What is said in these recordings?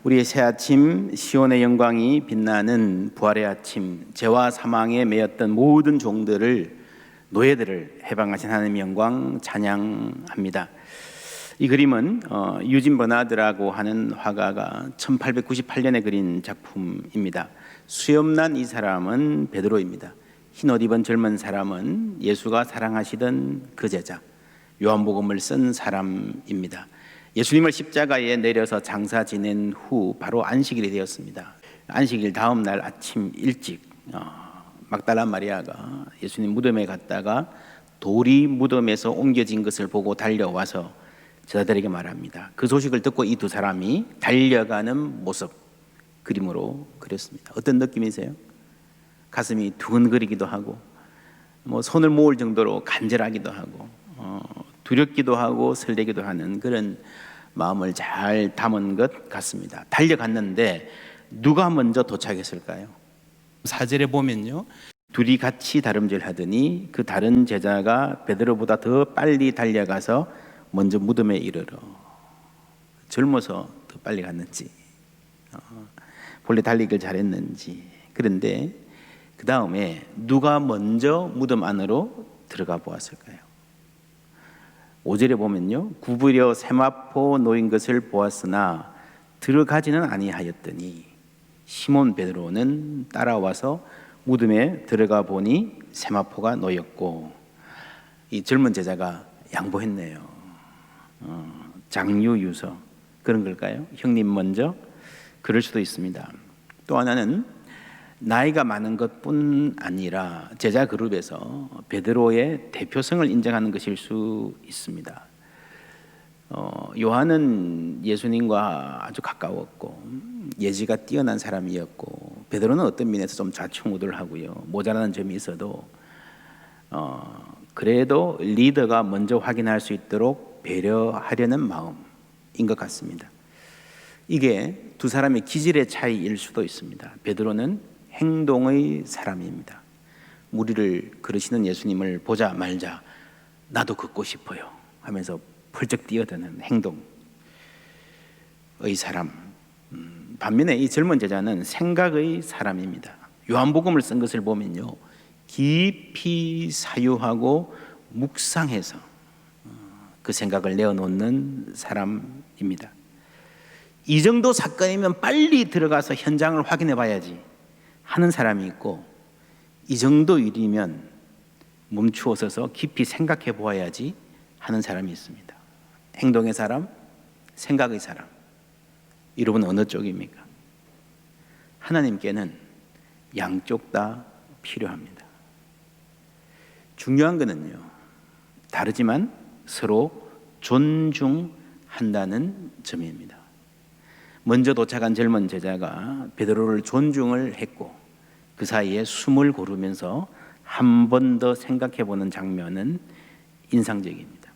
우리의 새 아침, 시온의 영광이 빛나는 부활의 아침, 죄와 사망에 매였던 모든 종들을, 노예들을 해방하신 하나님의 영광 찬양합니다. 이 그림은 유진 버나드라고 하는 화가가 1898년에 그린 작품입니다. 수염난 이 사람은 베드로입니다. 흰옷 입은 젊은 사람은 예수가 사랑하시던 그 제자, 요한복음을 쓴 사람입니다. 예수님을 십자가에 내려서 장사 지낸 후 바로 안식일이 되었습니다. 안식일 다음 날 아침 일찍 막달라 마리아가 예수님 무덤에 갔다가 돌이 무덤에서 옮겨진 것을 보고 달려와서 제자들에게 말합니다. 그 소식을 듣고 이 두 사람이 달려가는 모습 그림으로 그렸습니다. 어떤 느낌이세요? 가슴이 두근거리기도 하고 손을 모을 정도로 간절하기도 하고 두렵기도 하고 설레기도 하는 그런 마음을 잘 담은 것 같습니다. 달려갔는데 누가 먼저 도착했을까요? 4절에 보면요, 둘이 같이 다름질하더니 그 다른 제자가 베드로보다 더 빨리 달려가서 먼저 무덤에 이르러. 젊어서 더 빨리 갔는지 본래 달리기를 잘했는지. 그런데 그 다음에 누가 먼저 무덤 안으로 들어가 보았을까요? 5절에 보면요, 구부려 세마포 놓인 것을 보았으나 들어가지는 아니하였더니 시몬 베드로는 따라와서 무덤에 들어가 보니 세마포가 놓였고. 이 젊은 제자가 양보했네요. 장유유서 그런 걸까요? 형님 먼저? 그럴 수도 있습니다. 또 하나는 나이가 많은 것뿐 아니라 제자 그룹에서 베드로의 대표성을 인정하는 것일 수 있습니다. 요한은 예수님과 아주 가까웠고 예지가 뛰어난 사람이었고, 베드로는 어떤 면에서 좀 좌충우돌하고요, 모자라는 점이 있어도 그래도 리더가 먼저 확인할 수 있도록 배려하려는 마음인 것 같습니다. 이게 두 사람의 기질의 차이일 수도 있습니다. 베드로는 행동의 사람입니다. 무리를 그르시는 예수님을 보자 말자 나도 걷고 싶어요 하면서 펄쩍 뛰어드는 행동의 사람. 반면에 이 젊은 제자는 생각의 사람입니다. 요한복음을 쓴 것을 보면요, 깊이 사유하고 묵상해서 그 생각을 내어놓는 사람입니다. 이 정도 사건이면 빨리 들어가서 현장을 확인해 봐야지 하는 사람이 있고, 이 정도 일이면 멈추어 서서 깊이 생각해 보아야지 하는 사람이 있습니다. 행동의 사람, 생각의 사람, 여러분 어느 쪽입니까? 하나님께는 양쪽 다 필요합니다. 중요한 것은요, 다르지만 서로 존중한다는 점입니다. 먼저 도착한 젊은 제자가 베드로를 존중을 했고 그 사이에 숨을 고르면서 한 번 더 생각해 보는 장면은 인상적입니다.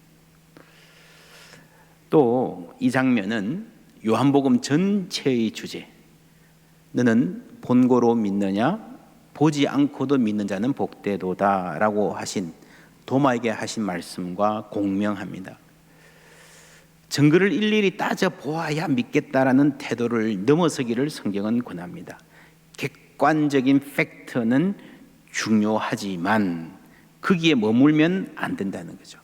또 이 장면은 요한복음 전체의 주제, 너는 본고로 믿느냐 보지 않고도 믿는 자는 복되도다 라고 하신 도마에게 하신 말씀과 공명합니다. 증거를 일일이 따져보아야 믿겠다라는 태도를 넘어서기를 성경은 권합니다. 객관적인 팩트는 중요하지만 거기에 머물면 안 된다는 거죠.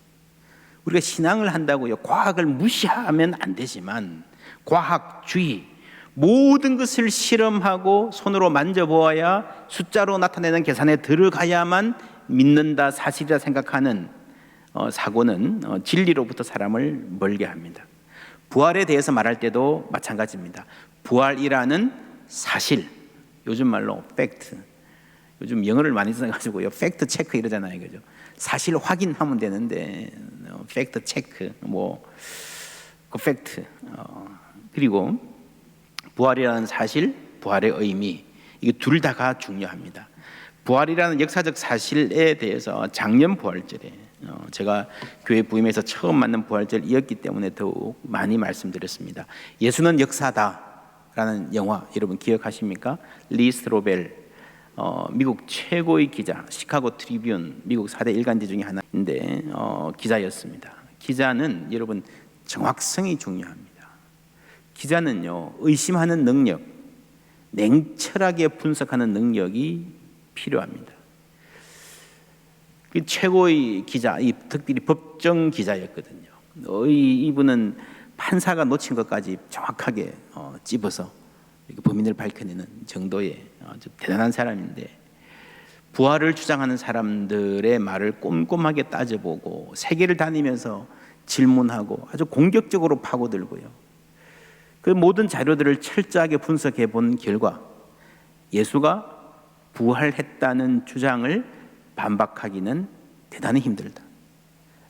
우리가 신앙을 한다고요, 과학을 무시하면 안 되지만 과학주의, 모든 것을 실험하고 손으로 만져보아야 숫자로 나타내는 계산에 들어가야만 믿는다, 사실이라 생각하는 사고는 진리로부터 사람을 멀게 합니다. 부활에 대해서 말할 때도 마찬가지입니다. 부활이라는 사실, 요즘 말로 팩트, 요즘 영어를 많이 써가지고요, 팩트 체크 이러잖아요, 그죠? 사실 확인하면 되는데 팩트 체크, 그 팩트, 그리고 부활이라는 사실, 부활의 의미, 이게 둘 다가 중요합니다. 부활이라는 역사적 사실에 대해서 작년 부활절에 제가 교회 부임해서 처음 만난 부활절이었기 때문에 더욱 많이 말씀드렸습니다. 예수는 역사다라는 영화 여러분 기억하십니까? 리 스트로벨, 미국 최고의 기자, 시카고 트리뷴, 미국 4대 일간지 중에 하나인데 기자였습니다. 기자는 여러분 정확성이 중요합니다. 기자는요, 의심하는 능력, 냉철하게 분석하는 능력이 필요합니다. 최고의 기자, 특별히 법정 기자였거든요. 이분은 판사가 놓친 것까지 정확하게 찝어서 범인을 밝혀내는 정도의 아주 대단한 사람인데, 부활을 주장하는 사람들의 말을 꼼꼼하게 따져보고 세계를 다니면서 질문하고 아주 공격적으로 파고들고요, 그 모든 자료들을 철저하게 분석해 본 결과 예수가 부활했다는 주장을 반박하기는 대단히 힘들다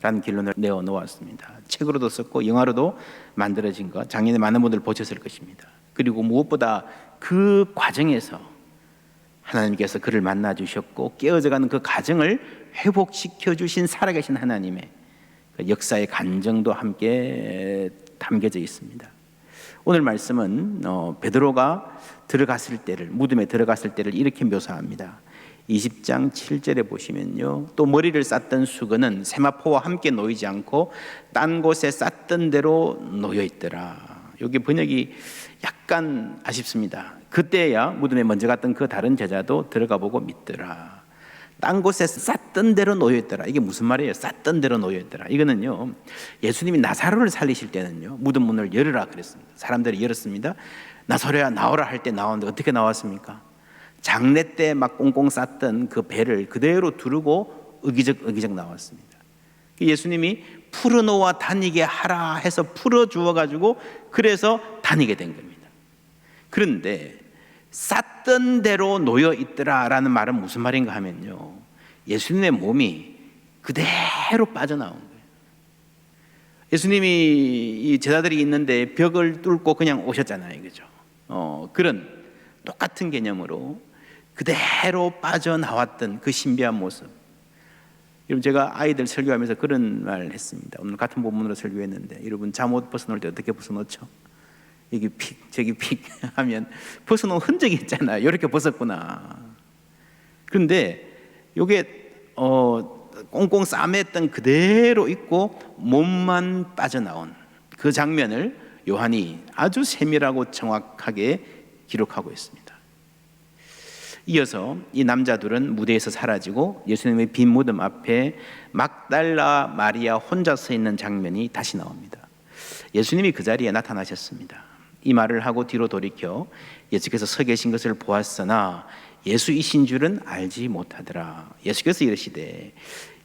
라는 결론을 내어 놓았습니다. 책으로도 썼고 영화로도 만들어진 거 작년에 많은 분들 보셨을 것입니다. 그리고 무엇보다 그 과정에서 하나님께서 그를 만나 주셨고 깨어져가는 그 과정을 회복시켜 주신 살아계신 하나님의 그 역사의 간정도 함께 담겨져 있습니다. 오늘 말씀은 베드로가 들어갔을 때를, 무덤에 들어갔을 때를 이렇게 묘사합니다. 20장 7절에 보시면요, 또 머리를 쌌던 수건은 세마포와 함께 놓이지 않고 딴 곳에 쌌던 대로 놓여 있더라. 여기 번역이 약간 아쉽습니다. 그때야 무덤에 먼저 갔던 그 다른 제자도 들어가 보고 믿더라. 딴 곳에 쌌던 대로 놓여 있더라. 이게 무슨 말이에요? 쌌던 대로 놓여 있더라. 이거는요, 예수님이 나사로를 살리실 때는요, 무덤 문을 열으라 그랬습니다. 사람들이 열었습니다. 나사로야 나오라 할 때 나왔는데 어떻게 나왔습니까? 장례 때 막 꽁꽁 쌌던 그 배를 그대로 두르고 의기적 나왔습니다. 예수님이 풀어놓아 다니게 하라 해서 풀어주어 가지고 그래서 다니게 된 겁니다. 그런데 쌌던 대로 놓여 있더라라는 말은 무슨 말인가 하면요, 예수님의 몸이 그대로 빠져나온 거예요. 예수님이 이 제자들이 있는데 벽을 뚫고 그냥 오셨잖아요, 그죠? 그런 똑같은 개념으로 그대로 빠져나왔던 그 신비한 모습. 여러분, 제가 아이들 설교하면서 그런 말 했습니다. 오늘 같은 본문으로 설교했는데, 여러분 잠옷 벗어놓을 때 어떻게 벗어놓죠? 여기 픽, 저기 픽 하면 벗어놓은 흔적이 있잖아요. 이렇게 벗었구나. 그런데 이게 꽁꽁 싸맸던 그대로 있고 몸만 빠져나온 그 장면을 요한이 아주 세밀하고 정확하게 기록하고 있습니다. 이어서 이 남자들은 무대에서 사라지고 예수님의 빈 무덤 앞에 막달라 마리아 혼자 서 있는 장면이 다시 나옵니다. 예수님이 그 자리에 나타나셨습니다. 이 말을 하고 뒤로 돌이켜 예수께서 서 계신 것을 보았으나 예수이신 줄은 알지 못하더라. 예수께서 이르시되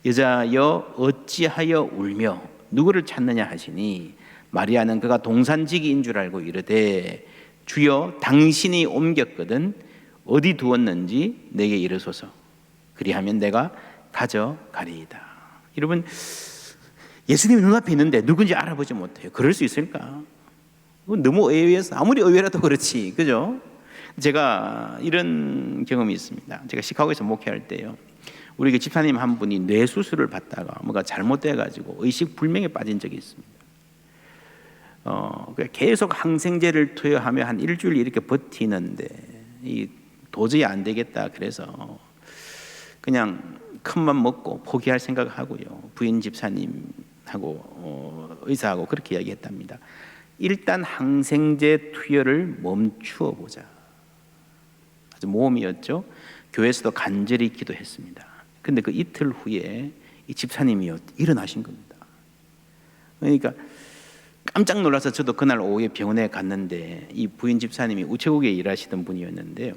여자여 어찌하여 울며 누구를 찾느냐 하시니 마리아는 그가 동산지기인 줄 알고 이르되 주여 당신이 옮겼거든 어디 두었는지 내게 이르소서. 그리하면 내가 가져가리이다. 여러분, 예수님이 눈앞에 있는데 누군지 알아보지 못해요. 그럴 수 있을까? 너무 의외해서, 아무리 의외라도 그렇지, 그죠? 제가 이런 경험이 있습니다. 제가 시카고에서 목회할 때요, 우리 집사님 한 분이 뇌 수술을 받다가 뭐가 잘못돼가지고 의식불명에 빠진 적이 있습니다. 계속 항생제를 투여하며 한 일주일 이렇게 버티는데 도저히 안 되겠다 그래서 그냥 큰맘 먹고 포기할 생각을 하고요, 부인 집사님하고 의사하고 그렇게 이야기했답니다. 일단 항생제 투여를 멈추어 보자. 아주 모험이었죠. 교회에서도 간절히 기도했습니다. 근데 그 이틀 후에 이 집사님이 일어나신 겁니다. 그러니까 깜짝 놀라서 저도 그날 오후에 병원에 갔는데, 이 부인 집사님이 우체국에 일하시던 분이었는데요,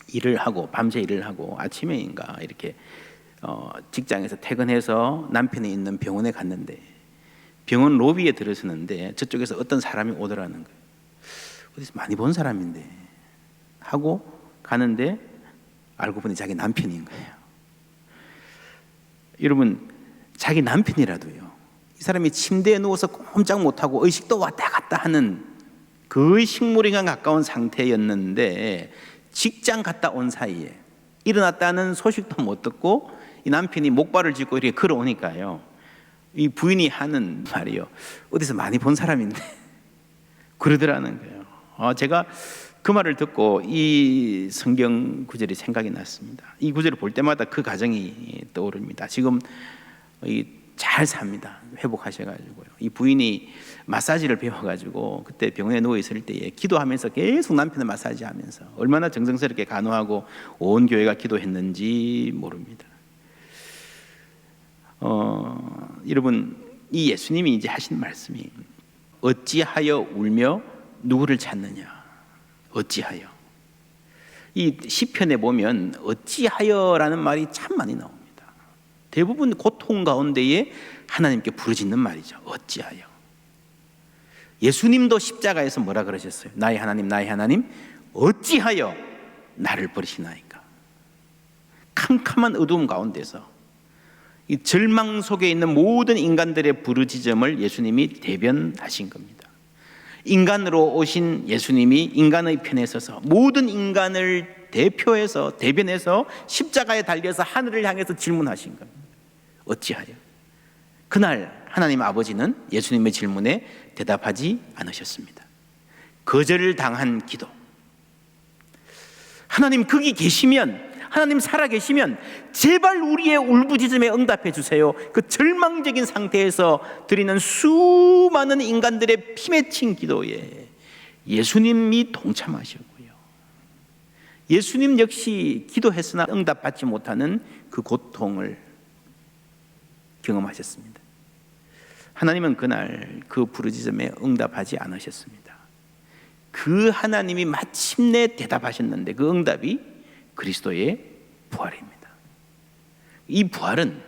일을 하고 밤새 일을 하고 아침에인가 이렇게 직장에서 퇴근해서 남편이 있는 병원에 갔는데 병원 로비에 들어서는데 저쪽에서 어떤 사람이 오더라는 거예요. 어디서 많이 본 사람인데 하고 가는데 알고 보니 자기 남편인 거예요. 여러분, 자기 남편이라도요, 이 사람이 침대에 누워서 꼼짝 못하고 의식도 왔다 갔다 하는 거의 식물인과 가까운 상태였는데 직장 갔다 온 사이에 일어났다는 소식도 못 듣고 이 남편이 목발을 짚고 이렇게 걸어오니까요, 이 부인이 하는 말이요, 어디서 많이 본 사람인데 그러더라는 거예요. 제가 그 말을 듣고 이 성경 구절이 생각이 났습니다. 이 구절을 볼 때마다 그 가정이 떠오릅니다. 지금 이 잘 삽니다. 회복하셔가지고요. 이 부인이 마사지를 배워가지고 그때 병원에 누워 있을 때에 기도하면서 계속 남편을 마사지하면서 얼마나 정성스럽게 간호하고 온 교회가 기도했는지 모릅니다. 여러분, 이 예수님이 이제 하신 말씀이 어찌하여 울며 누구를 찾느냐? 어찌하여? 이 시편에 보면 어찌하여라는 말이 참 많이 나옵니다. 대부분 고통 가운데에 하나님께 부르짖는 말이죠. 어찌하여? 예수님도 십자가에서 뭐라 그러셨어요? 나의 하나님, 나의 하나님, 어찌하여 나를 버리시나이까? 캄캄한 어두움 가운데서 이 절망 속에 있는 모든 인간들의 부르짖음을 예수님이 대변하신 겁니다. 인간으로 오신 예수님이 인간의 편에 서서 모든 인간을 대변해서 십자가에 달려서 하늘을 향해서 질문하신 겁니다. 어찌하여? 그날 하나님 아버지는 예수님의 질문에 대답하지 않으셨습니다. 거절을 당한 기도. 하나님 거기 계시면, 하나님 살아계시면 제발 우리의 울부짖음에 응답해 주세요. 그 절망적인 상태에서 드리는 수많은 인간들의 피맺힌 기도에 예수님이 동참하셨고요. 예수님 역시 기도했으나 응답받지 못하는 그 고통을 경험하셨습니다. 하나님은 그날 그 부르짖음에 응답하지 않으셨습니다. 그 하나님이 마침내 대답하셨는데 그 응답이 그리스도의 부활입니다. 이 부활은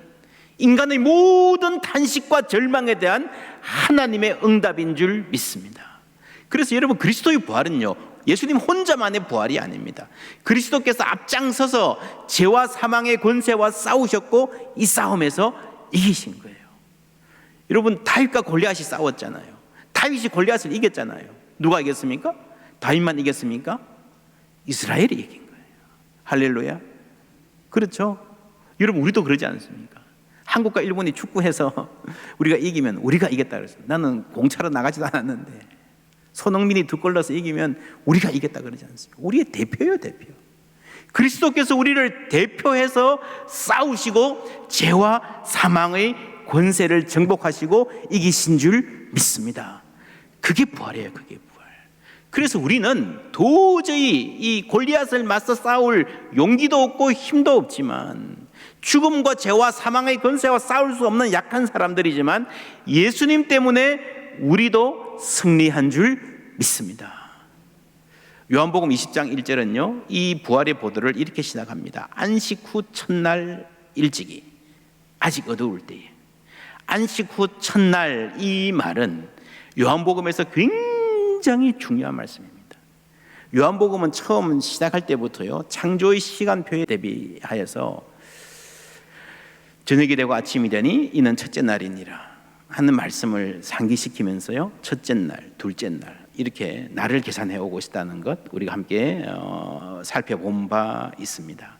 인간의 모든 탄식과 절망에 대한 하나님의 응답인 줄 믿습니다. 그래서 여러분, 그리스도의 부활은요, 예수님 혼자만의 부활이 아닙니다. 그리스도께서 앞장서서 죄와 사망의 권세와 싸우셨고 이 싸움에서 이기신 거예요. 여러분, 다윗과 골리앗이 싸웠잖아요. 다윗이 골리앗을 이겼잖아요. 누가 이겼습니까? 다윗만 이겼습니까? 이스라엘이 이긴 거예요. 할렐루야. 그렇죠? 여러분, 우리도 그러지 않습니까? 한국과 일본이 축구해서 우리가 이기면 우리가 이겼다 그랬어요. 나는 공차로 나가지도 않았는데 손흥민이 2골 넣어서 이기면 우리가 이겼다 그러지 않습니까? 우리의 대표예요, 대표. 그리스도께서 우리를 대표해서 싸우시고 죄와 사망의 권세를 정복하시고 이기신 줄 믿습니다. 그게 부활이에요, 그게 부활. 그래서 우리는 도저히 이 골리앗을 맞서 싸울 용기도 없고 힘도 없지만, 죽음과 죄와 사망의 권세와 싸울 수 없는 약한 사람들이지만 예수님 때문에 우리도 승리한 줄 믿습니다. 요한복음 20장 1절은요, 이 부활의 보도를 이렇게 시작합니다. 안식 후 첫날 일찍이, 아직 어두울 때에. 안식 후 첫날, 이 말은 요한복음에서 굉장히 중요한 말씀입니다. 요한복음은 처음 시작할 때부터요, 창조의 시간표에 대비하여서 저녁이 되고 아침이 되니 이는 첫째 날이니라 하는 말씀을 상기시키면서요, 첫째 날, 둘째 날 이렇게 날을 계산해 오고 있다는 것 우리가 함께 살펴본 바 있습니다.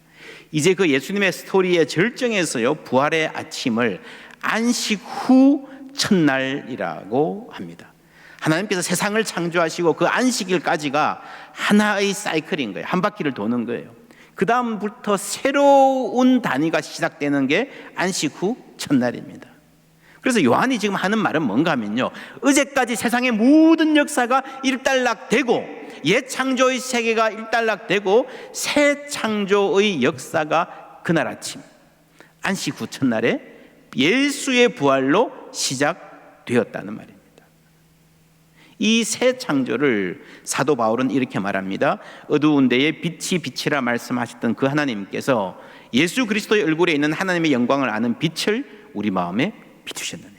이제 그 예수님의 스토리의 절정에서요, 부활의 아침을 안식 후 첫날이라고 합니다. 하나님께서 세상을 창조하시고 그 안식일까지가 하나의 사이클인 거예요. 한 바퀴를 도는 거예요. 그 다음부터 새로운 단위가 시작되는 게 안식 후 첫날입니다. 그래서 요한이 지금 하는 말은 뭔가 하면요, 어제까지 세상의 모든 역사가 일단락되고 옛 창조의 세계가 일단락되고 새 창조의 역사가 그날 아침 안식 후 첫날에 예수의 부활로 시작되었다는 말입니다. 이 새 창조를 사도 바울은 이렇게 말합니다. 어두운 데에 빛이 빛이라 말씀하셨던 그 하나님께서 예수 그리스도의 얼굴에 있는 하나님의 영광을 아는 빛을 우리 마음에 비추셨느니라.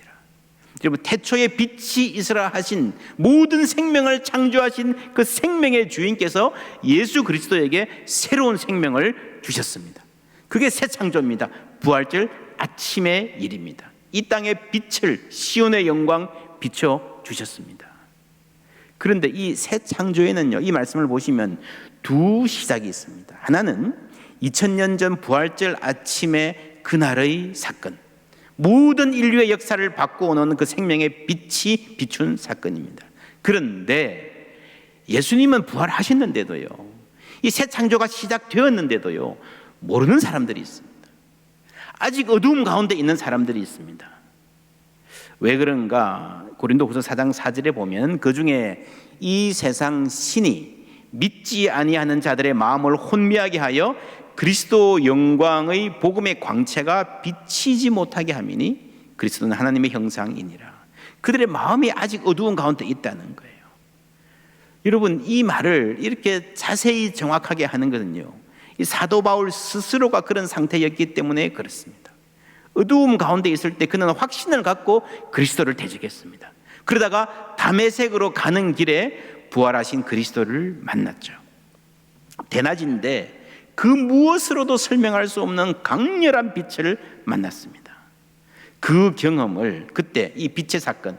여러분, 태초에 빛이 있으라 하신, 모든 생명을 창조하신 그 생명의 주인께서 예수 그리스도에게 새로운 생명을 주셨습니다. 그게 새 창조입니다. 부활절 아침의 일입니다. 이 땅에 빛을, 시온의 영광 비춰 주셨습니다. 그런데 이 새 창조에는요, 이 말씀을 보시면 두 시작이 있습니다. 하나는 2000년 전 부활절 아침의 그날의 사건, 모든 인류의 역사를 바꾸어놓은 그 생명의 빛이 비춘 사건입니다. 그런데 예수님은 부활하셨는데도요, 이 새 창조가 시작되었는데도요, 모르는 사람들이 있습니다. 아직 어두움 가운데 있는 사람들이 있습니다. 왜 그런가? 고린도후서 4장 4절에 보면 그 중에 이 세상 신이 믿지 아니하는 자들의 마음을 혼미하게 하여 그리스도 영광의 복음의 광채가 비치지 못하게 함이니 그리스도는 하나님의 형상이니라. 그들의 마음이 아직 어두운 가운데 있다는 거예요. 여러분, 이 말을 이렇게 자세히 정확하게 하는 것은요, 이 사도 바울 스스로가 그런 상태였기 때문에 그렇습니다. 어두움 가운데 있을 때 그는 확신을 갖고 그리스도를 대적했습니다. 그러다가 다메섹으로 가는 길에 부활하신 그리스도를 만났죠. 대낮인데 그 무엇으로도 설명할 수 없는 강렬한 빛을 만났습니다. 그 경험을, 그때 이 빛의 사건,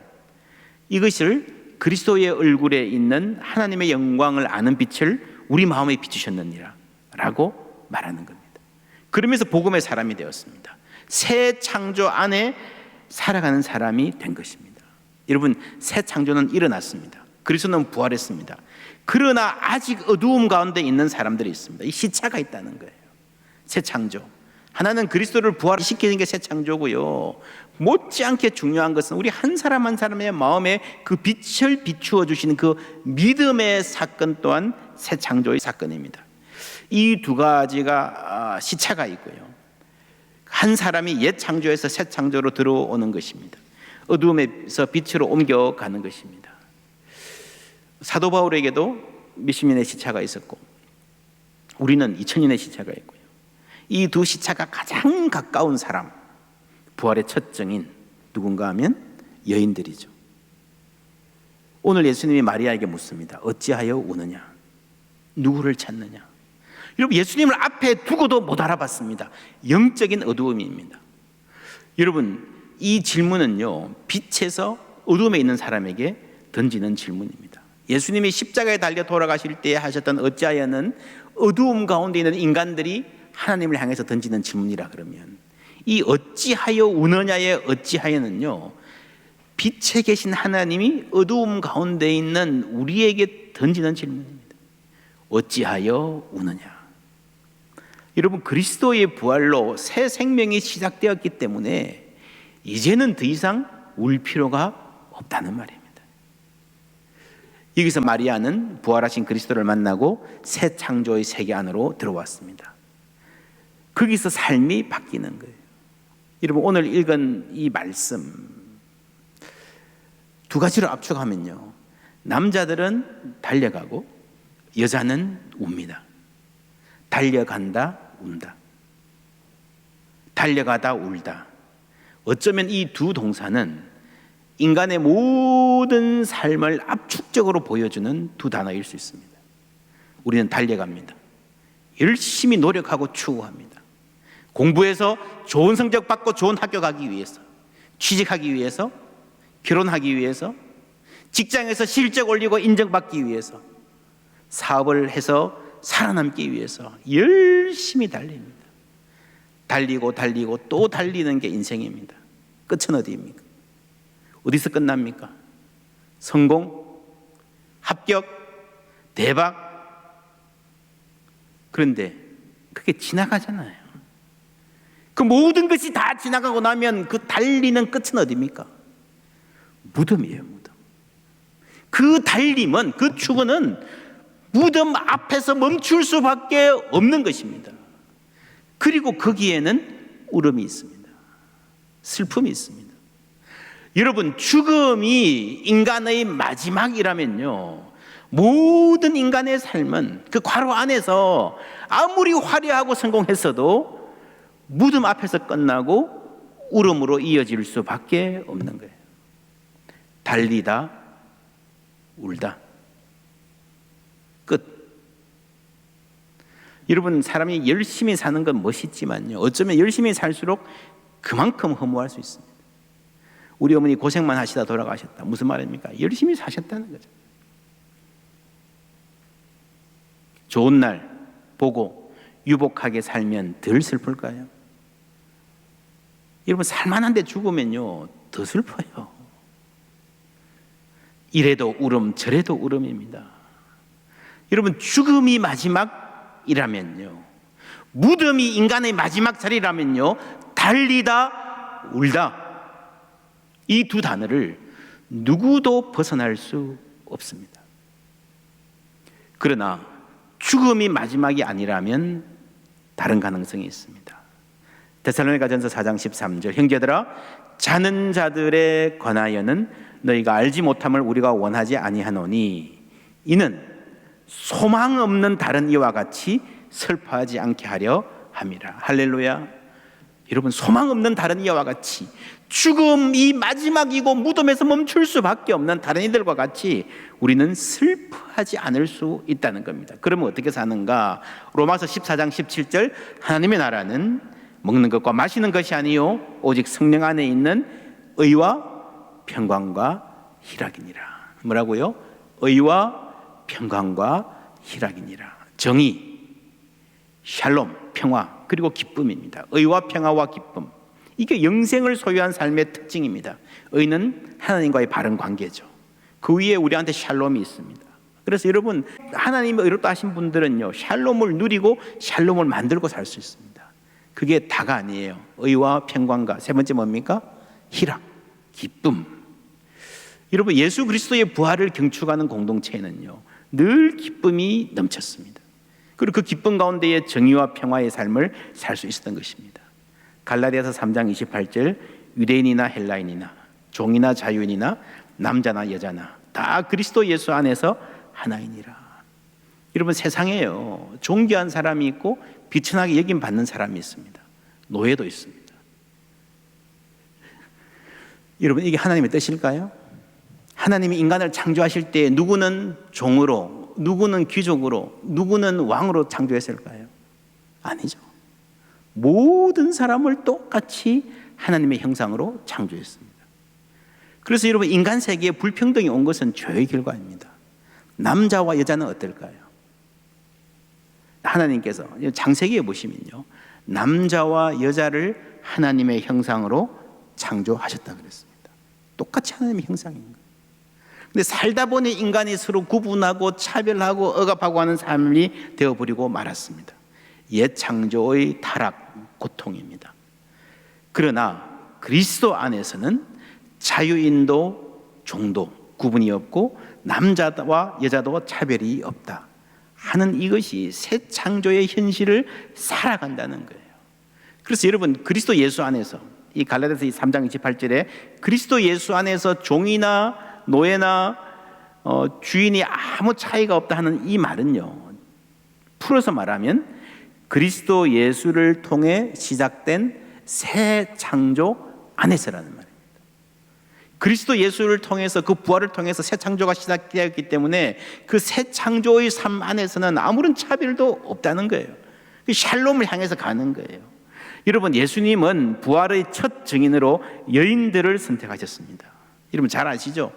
이것을 그리스도의 얼굴에 있는 하나님의 영광을 아는 빛을 우리 마음에 비추셨느니라 라고 말하는 겁니다. 그러면서 복음의 사람이 되었습니다. 새 창조 안에 살아가는 사람이 된 것입니다. 여러분, 새 창조는 일어났습니다. 그리스도는 부활했습니다. 그러나 아직 어두움 가운데 있는 사람들이 있습니다. 이 시차가 있다는 거예요. 새 창조, 하나는 그리스도를 부활시키는 게 새 창조고요, 못지않게 중요한 것은 우리 한 사람 한 사람의 마음에 그 빛을 비추어 주시는 그 믿음의 사건 또한 새 창조의 사건입니다. 이 두 가지가 시차가 있고요, 한 사람이 옛 창조에서 새 창조로 들어오는 것입니다. 어두움에서 빛으로 옮겨가는 것입니다. 사도 바울에게도 몇십 년의 시차가 있었고 우리는 2000년의 시차가 있고요. 이 두 시차가 가장 가까운 사람, 부활의 첫 증인 누군가 하면 여인들이죠. 오늘 예수님이 마리아에게 묻습니다. 어찌하여 우느냐? 누구를 찾느냐? 여러분, 예수님을 앞에 두고도 못 알아봤습니다. 영적인 어두움입니다. 여러분, 이 질문은요, 빛에서 어두움에 있는 사람에게 던지는 질문입니다. 예수님이 십자가에 달려 돌아가실 때 하셨던 어찌하여는 어두움 가운데 있는 인간들이 하나님을 향해서 던지는 질문이라 그러면, 이 어찌하여 우느냐의 어찌하여는요, 빛에 계신 하나님이 어두움 가운데 있는 우리에게 던지는 질문입니다. 어찌하여 우느냐? 여러분, 그리스도의 부활로 새 생명이 시작되었기 때문에 이제는 더 이상 울 필요가 없다는 말입니다. 여기서 마리아는 부활하신 그리스도를 만나고 새 창조의 세계 안으로 들어왔습니다. 거기서 삶이 바뀌는 거예요. 여러분, 오늘 읽은 이 말씀 두 가지로 압축하면요, 남자들은 달려가고 여자는 웁니다. 달려간다, 운다. 달려가다, 울다. 어쩌면 이 두 동사는 인간의 모든 삶을 압축적으로 보여주는 두 단어일 수 있습니다. 우리는 달려갑니다. 열심히 노력하고 추구합니다. 공부해서 좋은 성적 받고 좋은 학교 가기 위해서, 취직하기 위해서, 결혼하기 위해서, 직장에서 실적 올리고 인정받기 위해서, 사업을 해서 살아남기 위해서 열심히 달립니다. 달리고 달리고 또 달리는 게 인생입니다. 끝은 어디입니까? 어디서 끝납니까? 성공, 합격, 대박. 그런데 그게 지나가잖아요. 그 모든 것이 다 지나가고 나면 그 달리는 끝은 어디입니까? 무덤이에요, 무덤. 그 달림은, 그 추구는 무덤 앞에서 멈출 수밖에 없는 것입니다. 그리고 거기에는 울음이 있습니다. 슬픔이 있습니다. 여러분, 죽음이 인간의 마지막이라면요, 모든 인간의 삶은 그 괄호 안에서 아무리 화려하고 성공했어도 무덤 앞에서 끝나고 울음으로 이어질 수밖에 없는 거예요. 달리다, 울다, 끝. 여러분, 사람이 열심히 사는 건 멋있지만요, 어쩌면 열심히 살수록 그만큼 허무할 수 있습니다. 우리 어머니 고생만 하시다 돌아가셨다. 무슨 말입니까? 열심히 사셨다는 거죠. 좋은 날 보고 유복하게 살면 덜 슬플까요? 여러분, 살만한데 죽으면요 더 슬퍼요. 이래도 울음 저래도 울음입니다. 여러분, 죽음이 마지막이라면요, 무덤이 인간의 마지막 자리라면요, 달리다 울다, 이 두 단어를 누구도 벗어날 수 없습니다. 그러나 죽음이 마지막이 아니라면 다른 가능성이 있습니다. 데살로니가전서 4장 13절, 형제들아 자는 자들에 관하여는 너희가 알지 못함을 우리가 원하지 아니하노니 이는 소망 없는 다른 이와 같이 슬퍼하지 않게 하려 함이라. 할렐루야. 여러분, 소망 없는 다른 이와 같이, 죽음이 마지막이고 무덤에서 멈출 수밖에 없는 다른 이들과 같이 우리는 슬퍼하지 않을 수 있다는 겁니다. 그러면 어떻게 사는가? 로마서 14장 17절, 하나님의 나라는 먹는 것과 마시는 것이 아니요 오직 성령 안에 있는 의와 평강과 희락이니라. 뭐라고요? 의와 평강과 희락이니라. 정의, 샬롬, 평화, 그리고 기쁨입니다. 의와 평화와 기쁨, 이게 영생을 소유한 삶의 특징입니다. 의는 하나님과의 바른 관계죠. 그 위에 우리한테 샬롬이 있습니다. 그래서 여러분, 하나님의 의롭다 하신 분들은요, 샬롬을 누리고 샬롬을 만들고 살 수 있습니다. 그게 다가 아니에요. 의와 평강과, 세 번째 뭡니까? 희락, 기쁨. 여러분, 예수 그리스도의 부활을 경축하는 공동체에는요 늘 기쁨이 넘쳤습니다. 그리고 그 기쁨 가운데에 정의와 평화의 삶을 살 수 있었던 것입니다. 갈라디아서 3장 28절, 유대인이나 헬라인이나 종이나 자유인이나 남자나 여자나 다 그리스도 예수 안에서 하나이니라. 여러분, 세상에요 존귀한 사람이 있고 비천하게 여김받는 사람이 있습니다. 노예도 있습니다. 여러분, 이게 하나님의 뜻일까요? 하나님이 인간을 창조하실 때 누구는 종으로, 누구는 귀족으로, 누구는 왕으로 창조했을까요? 아니죠. 모든 사람을 똑같이 하나님의 형상으로 창조했습니다. 그래서 여러분, 인간 세계에 불평등이 온 것은 죄의 결과입니다. 남자와 여자는 어떨까요? 하나님께서 창세기에 보시면요, 남자와 여자를 하나님의 형상으로 창조하셨다 그랬습니다. 똑같이 하나님의 형상인 거예요. 근데 살다 보니 인간이 서로 구분하고 차별하고 억압하고 하는 삶이 되어버리고 말았습니다. 옛 창조의 타락, 고통입니다. 그러나 그리스도 안에서는 자유인도 종도 구분이 없고 남자와 여자도 차별이 없다 하는 이것이 새 창조의 현실을 살아간다는 거예요. 그래서 여러분, 그리스도 예수 안에서, 이 갈라디아서 3장 28절에 그리스도 예수 안에서 종이나 노예나 주인이 아무 차이가 없다 하는 이 말은요, 풀어서 말하면 그리스도 예수를 통해 시작된 새 창조 안에서라는 말입니다. 그리스도 예수를 통해서, 그 부활을 통해서 새 창조가 시작되었기 때문에 그 새 창조의 삶 안에서는 아무런 차별도 없다는 거예요. 샬롬을 향해서 가는 거예요. 여러분, 예수님은 부활의 첫 증인으로 여인들을 선택하셨습니다. 여러분 잘 아시죠?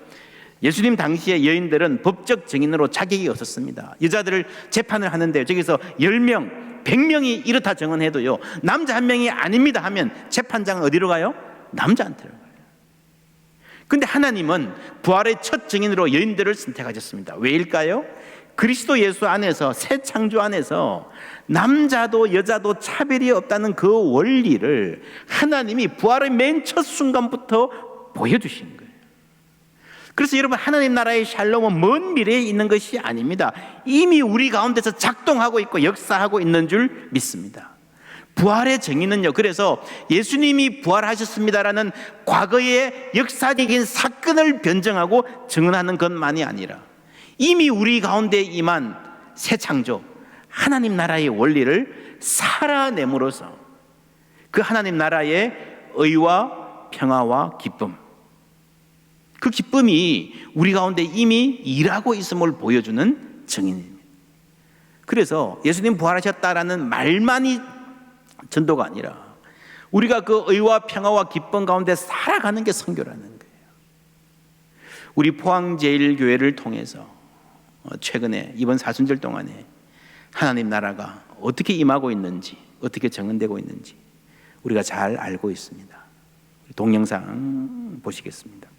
예수님 당시에 여인들은 법적 증인으로 자격이 없었습니다. 여자들을 재판을 하는데 저기서 10명, 100명이 이렇다 증언해도요, 남자 한 명이 아닙니다 하면 재판장은 어디로 가요? 남자한테로 가요. 근데 하나님은 부활의 첫 증인으로 여인들을 선택하셨습니다. 왜일까요? 그리스도 예수 안에서, 새 창조 안에서 남자도 여자도 차별이 없다는 그 원리를 하나님이 부활의 맨 첫 순간부터 보여주신 거예요. 그래서 여러분, 하나님 나라의 샬롬은 먼 미래에 있는 것이 아닙니다. 이미 우리 가운데서 작동하고 있고 역사하고 있는 줄 믿습니다. 부활의 정의는요, 그래서 예수님이 부활하셨습니다라는 과거의 역사적인 사건을 변증하고 증언하는 것만이 아니라 이미 우리 가운데 임한 새 창조, 하나님 나라의 원리를 살아냄으로써 그 하나님 나라의 의와 평화와 기쁨, 그 기쁨이 우리 가운데 이미 일하고 있음을 보여주는 증인입니다. 그래서 예수님 부활하셨다라는 말만이 전도가 아니라 우리가 그 의와 평화와 기쁨 가운데 살아가는 게 선교라는 거예요. 우리 포항제일교회를 통해서 최근에 이번 사순절 동안에 하나님 나라가 어떻게 임하고 있는지, 어떻게 정언되고 있는지 우리가 잘 알고 있습니다. 동영상 보시겠습니다.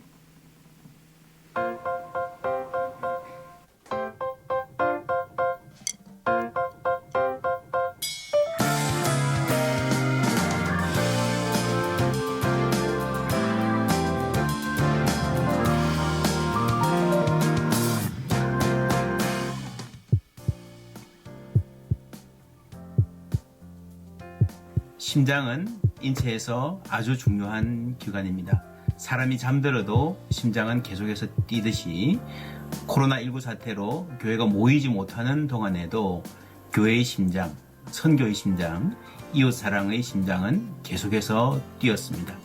심장은 인체에서 아주 중요한 기관입니다. 사람이 잠들어도 심장은 계속해서 뛰듯이 코로나19 사태로 교회가 모이지 못하는 동안에도 교회의 심장, 선교의 심장, 이웃사랑의 심장은 계속해서 뛰었습니다.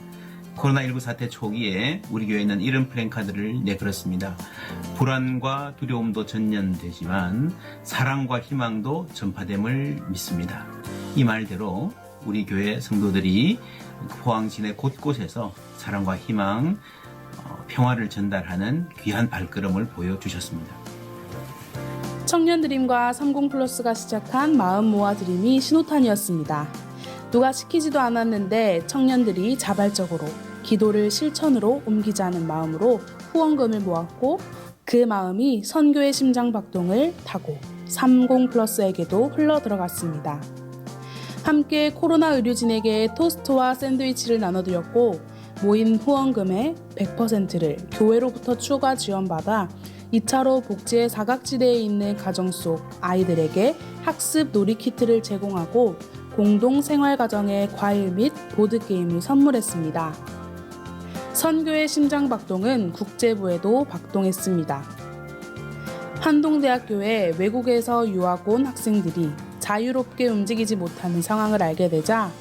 코로나19 사태 초기에 우리 교회는 이런 플랜카드를 내걸었습니다. 불안과 두려움도 전염되지만 사랑과 희망도 전파됨을 믿습니다. 이 말대로 우리 교회 성도들이 포항 시내 곳곳에서 사랑과 희망, 평화를 전달하는 귀한 발걸음을 보여주셨습니다. 청년드림과 30플러스가 시작한 마음 모아 드림이 신호탄이었습니다. 누가 시키지도 않았는데 청년들이 자발적으로 기도를 실천으로 옮기자는 마음으로 후원금을 모았고 그 마음이 선교의 심장 박동을 타고 30플러스에게도 흘러들어갔습니다. 함께 코로나 의료진에게 토스트와 샌드위치를 나눠드렸고 모인 후원금의 100%를 교회로부터 추가 지원받아 2차로 복지의 사각지대에 있는 가정 속 아이들에게 학습 놀이키트를 제공하고 공동 생활가정에 과일 및 보드게임을 선물했습니다. 선교의 심장박동은 국제부에도 박동했습니다. 한동대학교에 외국에서 유학 온 학생들이 자유롭게 움직이지 못하는 상황을 알게 되자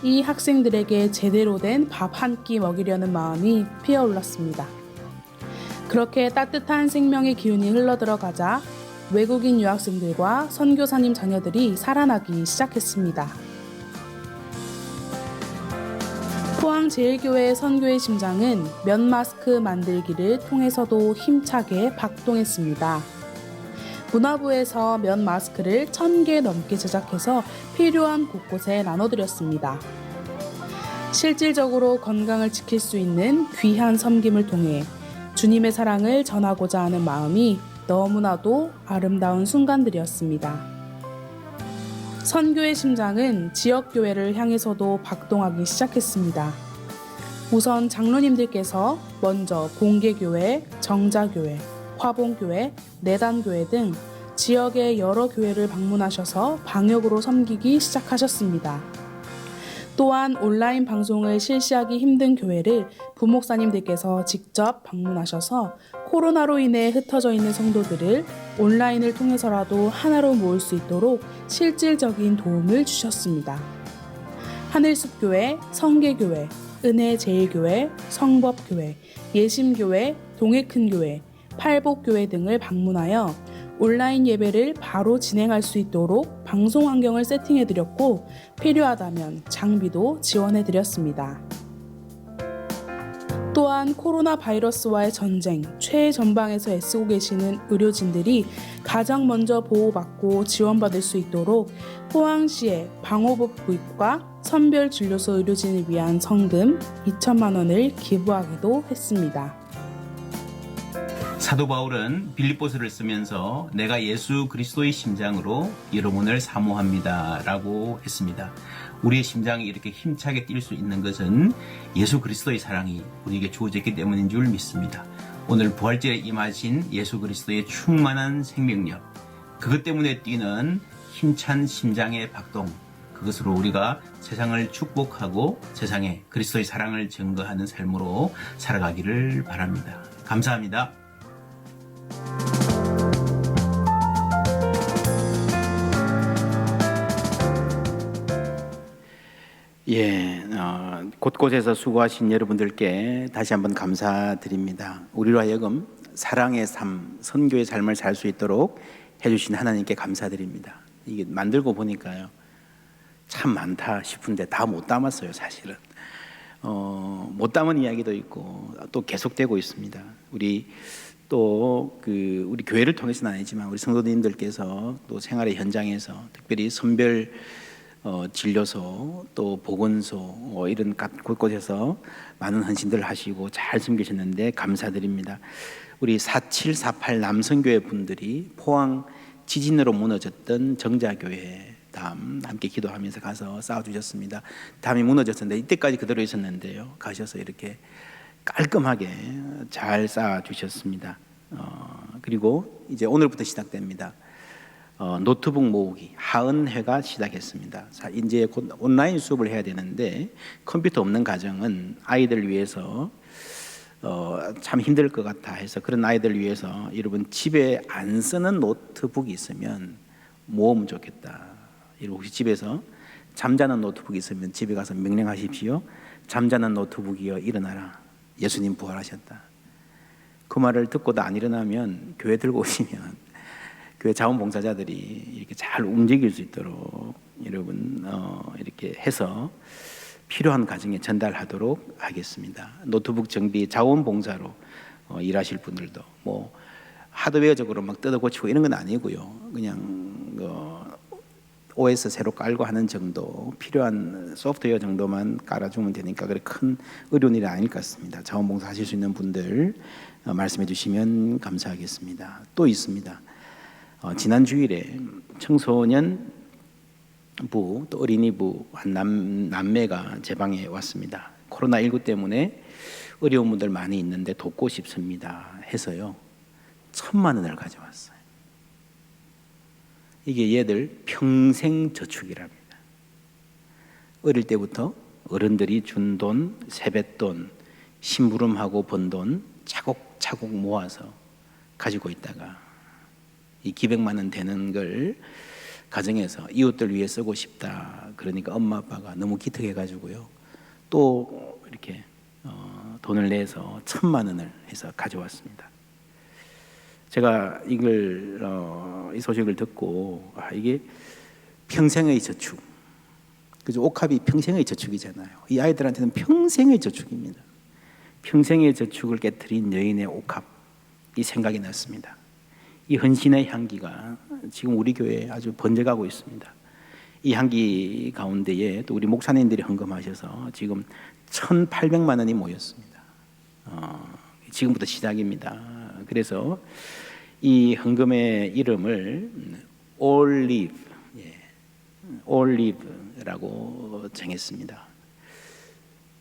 이 학생들에게 제대로 된 밥 한 끼 먹이려는 마음이 피어올랐습니다. 그렇게 따뜻한 생명의 기운이 흘러들어가자 외국인 유학생들과 선교사님 자녀들이 살아나기 시작했습니다. 포항제일교회 선교의 심장은 면 마스크 만들기를 통해서도 힘차게 박동했습니다. 문화부에서 면 마스크를 1000개 넘게 제작해서 필요한 곳곳에 나눠드렸습니다. 실질적으로 건강을 지킬 수 있는 귀한 섬김을 통해 주님의 사랑을 전하고자 하는 마음이 너무나도 아름다운 순간들이었습니다. 선교의 심장은 지역교회를 향해서도 박동하기 시작했습니다. 우선 장로님들께서 먼저 공개교회, 정자교회, 화봉교회, 내단교회 등 지역의 여러 교회를 방문하셔서 방역으로 섬기기 시작하셨습니다. 또한 온라인 방송을 실시하기 힘든 교회를 부목사님들께서 직접 방문하셔서 코로나로 인해 흩어져 있는 성도들을 온라인을 통해서라도 하나로 모을 수 있도록 실질적인 도움을 주셨습니다. 하늘숲교회, 성계교회, 은혜제일교회, 성법교회, 예심교회, 동해큰교회, 팔복교회 등을 방문하여 온라인 예배를 바로 진행할 수 있도록 방송 환경을 세팅해드렸고 필요하다면 장비도 지원해드렸습니다. 또한 코로나 바이러스와의 전쟁 최전방에서 애쓰고 계시는 의료진들이 가장 먼저 보호받고 지원받을 수 있도록 포항시의 방호복 구입과 선별진료소 의료진을 위한 성금 2천만 원을 기부하기도 했습니다. 사도 바울은 빌립보서를 쓰면서 내가 예수 그리스도의 심장으로 여러분을 사모합니다 라고 했습니다. 우리의 심장이 이렇게 힘차게 뛸 수 있는 것은 예수 그리스도의 사랑이 우리에게 주어졌기 때문인 줄 믿습니다. 오늘 부활절에 임하신 예수 그리스도의 충만한 생명력, 그것 때문에 뛰는 힘찬 심장의 박동, 그것으로 우리가 세상을 축복하고 세상에 그리스도의 사랑을 증거하는 삶으로 살아가기를 바랍니다. 감사합니다. 곳곳에서 수고하신 여러분들께 다시 한번 감사드립니다. 우리로 하여금 사랑의 삶, 선교의 삶을 살 수 있도록 해주신 하나님께 감사드립니다. 이게 만들고 보니까요, 참 많다 싶은데 다 못 담았어요, 사실은. 못 담은 이야기도 있고 또 계속되고 있습니다. 우리 교회를 통해서는 아니지만 우리 성도님들께서 또 생활의 현장에서 특별히 선별 진료소 또 보건소 이런 곳곳에서 많은 헌신들을 하시고 잘 섬기셨는데 감사드립니다. 우리 4748 남성교회 분들이 포항 지진으로 무너졌던 정자교회 담 함께 기도하면서 가서 쌓아주셨습니다. 담이 무너졌었는데 이때까지 그대로 있었는데요, 가셔서 이렇게 깔끔하게 잘 쌓아주셨습니다. 그리고 이제 오늘부터 시작됩니다. 노트북 모으기 하은회가 시작했습니다. 자, 이제 곧 온라인 수업을 해야 되는데 컴퓨터 없는 가정은 아이들 위해서 참 힘들 것 같아 해서 그런 아이들 위해서 여러분 집에 안 쓰는 노트북이 있으면 모으면 좋겠다. 여러분 혹시 집에서 잠자는 노트북이 있으면 집에 가서 명령하십시오. 잠자는 노트북이여 일어나라. 예수님 부활하셨다. 그 말을 듣고도 안 일어나면 교회 들고 오시면 교회 자원봉사자들이 이렇게 잘 움직일 수 있도록 여러분 이렇게 해서 필요한 가정에 전달하도록 하겠습니다. 노트북 정비 자원봉사로 일하실 분들도 뭐 하드웨어적으로 막 뜯어 고치고 이런 건 아니고요. 그냥 OS 새로 깔고 하는 정도, 필요한 소프트웨어 정도만 깔아주면 되니까 그래 큰 어려운 일이 아닐 것 같습니다. 자원봉사 하실 수 있는 분들 말씀해 주시면 감사하겠습니다. 또 있습니다. 지난 주일에 청소년부 또 어린이부 한 남매가 제 방에 왔습니다. 코로나19 때문에 어려운 분들 많이 있는데 돕고 싶습니다 해서요 1,000만 원을 가져왔어요. 이게 얘들 평생 저축이랍니다. 어릴 때부터 어른들이 준 돈, 세뱃돈, 심부름하고 번 돈 차곡차곡 모아서 가지고 있다가 이 기백만 원 되는 걸 가정에서 이웃들 위해 쓰고 싶다. 그러니까 엄마 아빠가 너무 기특해가지고요. 또 이렇게 돈을 내서 1,000만 원을 해서 가져왔습니다. 제가 이 소식을 듣고 이게 평생의 저축. 그죠? 옥합이 평생의 저축이잖아요. 이 아이들한테는 평생의 저축입니다. 평생의 저축을 깨뜨린 여인의 옥합 이 생각이 났습니다. 이 헌신의 향기가 지금 우리 교회에 아주 번져가고 있습니다. 이 향기 가운데에 또 우리 목사님들이 헌금하셔서 지금 1,800만 원이 모였습니다. 지금부터 시작입니다. 그래서 이 헌금의 이름을 올리브, 올리브라고 정했습니다.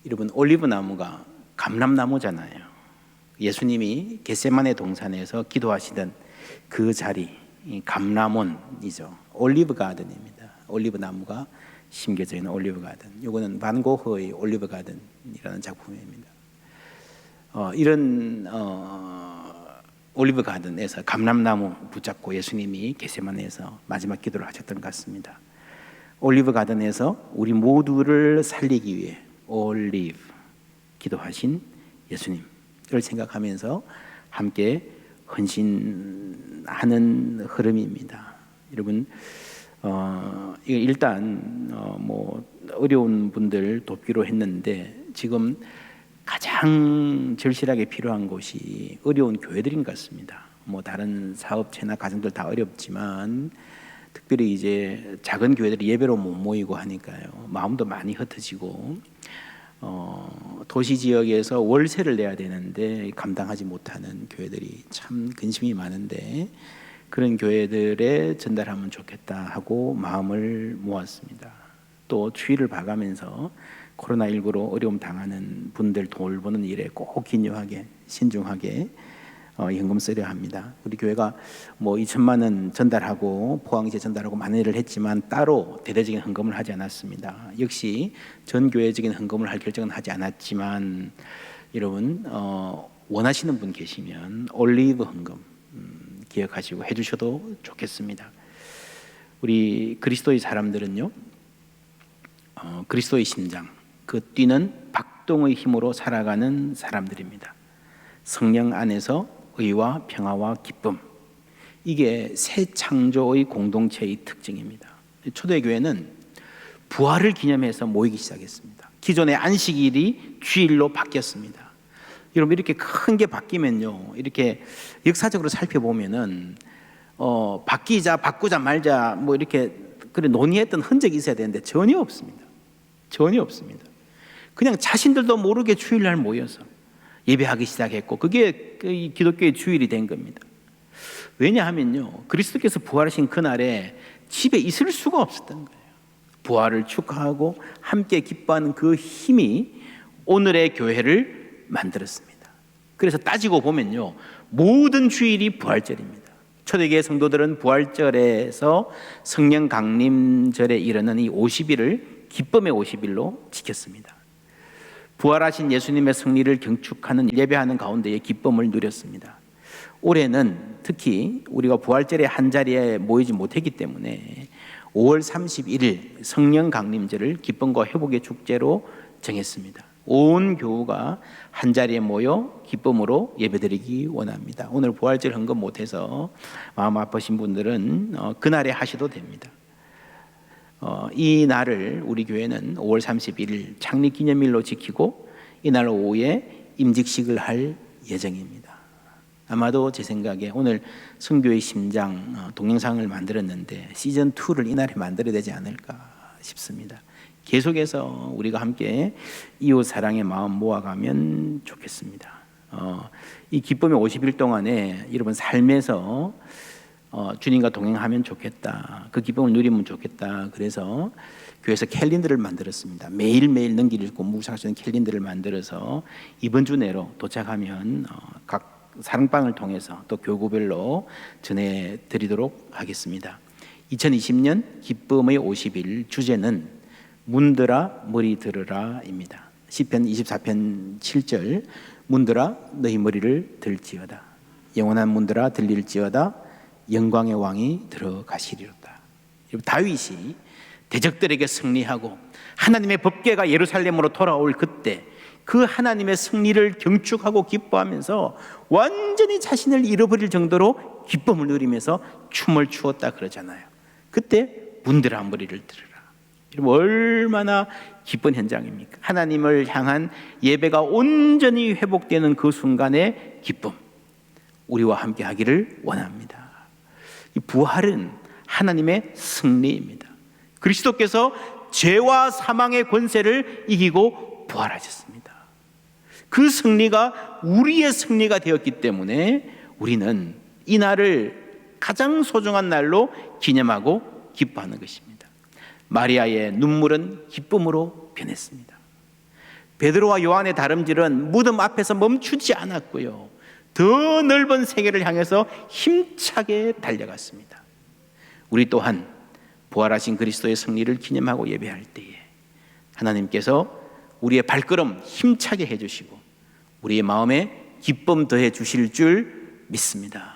여러분 올리브 나무가 감람나무잖아요. 예수님이 겟세마네 동산에서 기도하시던 그 자리, 감람원이죠. 올리브 가든입니다. 올리브 나무가 심겨져 있는 올리브 가든. 이거는 반 고흐의 올리브 가든이라는 작품입니다. 이런 올리브 가든에서 감람나무 붙잡고 예수님이 겟세마네에서 마지막 기도를 하셨던 것 같습니다. 올리브 가든에서 우리 모두를 살리기 위해 올리브 기도하신 예수님을 생각하면서 함께 헌신하는 흐름입니다. 여러분, 일단 뭐 어려운 분들 돕기로 했는데 지금 가장 절실하게 필요한 곳이 어려운 교회들인 것 같습니다. 뭐 다른 사업체나 가정들 다 어렵지만 특별히 이제 작은 교회들이 예배로 못 모이고 하니까요 마음도 많이 흩어지고 도시 지역에서 월세를 내야 되는데 감당하지 못하는 교회들이 참 근심이 많은데 그런 교회들에 전달하면 좋겠다 하고 마음을 모았습니다. 또 추위를 봐가면서 코로나19로 어려움 당하는 분들 돌보는 일에 꼭 기묘하게 신중하게 현금 쓰려 합니다. 우리 교회가 뭐 2,000만 원 전달하고 포항제 전달하고 많은 일을 했지만 따로 대대적인 헌금을 하지 않았습니다. 역시 전 교회적인 헌금을 할 결정은 하지 않았지만 여러분 원하시는 분 계시면 올리브 헌금 기억하시고 해주셔도 좋겠습니다. 우리 그리스도의 사람들은요 그리스도의 심장 그 뛰는 박동의 힘으로 살아가는 사람들입니다. 성령 안에서 의와 평화와 기쁨 이게 새 창조의 공동체의 특징입니다. 초대교회는 부활을 기념해서 모이기 시작했습니다. 기존의 안식일이 주일로 바뀌었습니다. 여러분 이렇게 큰 게 바뀌면요 이렇게 역사적으로 살펴보면은 바꾸자 말자 뭐 이렇게 그래 논의했던 흔적이 있어야 되는데 전혀 없습니다. 전혀 없습니다. 그냥 자신들도 모르게 주일날 모여서 예배하기 시작했고 그게 기독교의 주일이 된 겁니다. 왜냐하면요 그리스도께서 부활하신 그날에 집에 있을 수가 없었던 거예요. 부활을 축하하고 함께 기뻐하는 그 힘이 오늘의 교회를 만들었습니다. 그래서 따지고 보면요 모든 주일이 부활절입니다. 초대교회 성도들은 부활절에서 성령 강림절에 이르는 이 50일을 기쁨의 50일로 지켰습니다. 부활하신 예수님의 승리를 경축하는 예배하는 가운데에 기쁨을 누렸습니다. 올해는 특히 우리가 부활절에 한자리에 모이지 못했기 때문에 5월 31일 성령 강림절을 기쁨과 회복의 축제로 정했습니다. 온 교우가 한자리에 모여 기쁨으로 예배드리기 원합니다. 오늘 부활절 헌금 못해서 마음 아프신 분들은 그날에 하셔도 됩니다. 이 날을 우리 교회는 5월 31일 창립기념일로 지키고 이날 오후에 임직식을 할 예정입니다. 아마도 제 생각에 오늘 선교의 심장 동영상을 만들었는데 시즌2를 이날에 만들어야 되지 않을까 싶습니다. 계속해서 우리가 함께 이웃 사랑의 마음 모아가면 좋겠습니다. 이 기쁨의 50일 동안에 여러분 삶에서 주님과 동행하면 좋겠다. 그 기쁨을 누리면 좋겠다. 그래서 교회에서 캘린더를 만들었습니다. 매일매일 넘길 읽고 묵상할 수 있는 캘린더를 만들어서 이번 주 내로 도착하면 각 사랑방을 통해서 또 교구별로 전해드리도록 하겠습니다. 2020년 기쁨의 50일 주제는 문들아 머리 들으라입니다. 시편 24편 7절 문들아 너희 머리를 들지어다. 영원한 문들아 들릴지어다. 영광의 왕이 들어가시리로다. 다윗이 대적들에게 승리하고 하나님의 법궤가 예루살렘으로 돌아올 그때 그 하나님의 승리를 경축하고 기뻐하면서 완전히 자신을 잃어버릴 정도로 기쁨을 누리면서 춤을 추었다 그러잖아요. 그때 문들아 머리를 들으라. 얼마나 기쁜 현장입니까? 하나님을 향한 예배가 온전히 회복되는 그 순간의 기쁨, 우리와 함께 하기를 원합니다. 이 부활은 하나님의 승리입니다. 그리스도께서 죄와 사망의 권세를 이기고 부활하셨습니다. 그 승리가 우리의 승리가 되었기 때문에 우리는 이 날을 가장 소중한 날로 기념하고 기뻐하는 것입니다. 마리아의 눈물은 기쁨으로 변했습니다. 베드로와 요한의 다름질은 무덤 앞에서 멈추지 않았고요, 더 넓은 세계를 향해서 힘차게 달려갔습니다. 우리 또한 부활하신 그리스도의 승리를 기념하고 예배할 때에 하나님께서 우리의 발걸음 힘차게 해주시고 우리의 마음에 기쁨 더해 주실 줄 믿습니다.